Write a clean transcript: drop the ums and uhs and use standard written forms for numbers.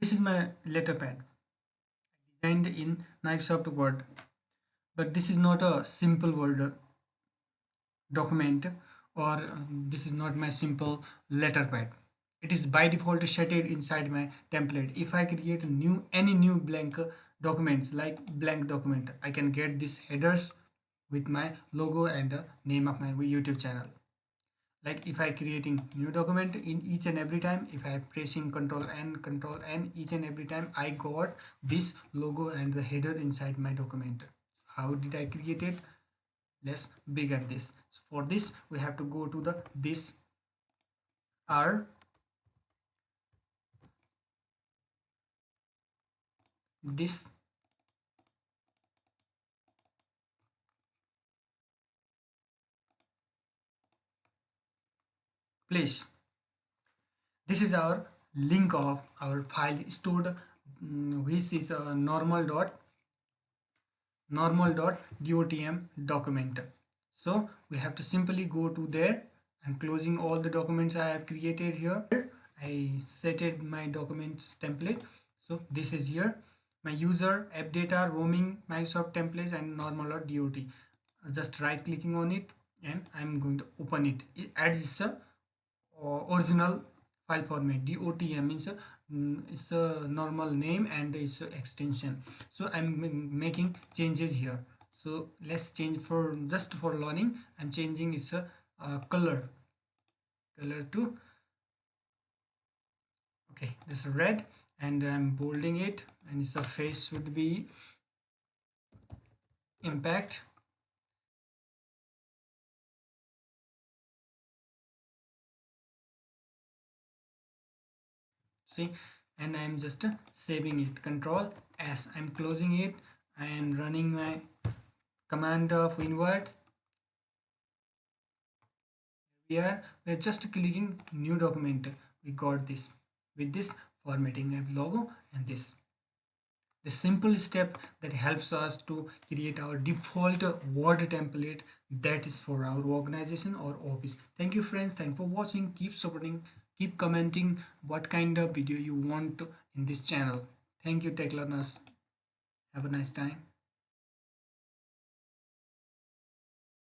This is my letter pad designed in Microsoft Word, but this is not a simple Word document, or this is not my simple letter pad. It is by default shaded inside my template. If I create a new any new blank documents like blank document, I can get these headers with my logo and the name of my YouTube channel. Like if I creating new document, in each and every time if I pressing control n, each and every time I got this logo and the header inside my document. How did I create it? Let's begin this. So for this we have to go to the this r this place. This is our link of our file stored, which is a normal.dotm document. So we have to simply go to there and closing all the documents I have created here. I setted my documents template. So this is here my user app data roaming Microsoft templates and normal.dot. Just right clicking on it and I'm going to open it. It adds a original file format. DOTM means it's a normal name and it's a extension. So I'm making changes here. So let's change for just for learning. I'm changing its color to, okay, this is red, and I'm bolding it, and its face should be impact. See, and I'm just saving it. Control S. I'm closing it and running my command of invert. We're just clicking new document. We got this with this formatting of logo and this. The simple step that helps us to create our default word template that is for our organization or office. Thank you friends, thank for watching. Keep supporting, keep commenting what kind of video you want in this channel. Thank you tech learners, have a nice time.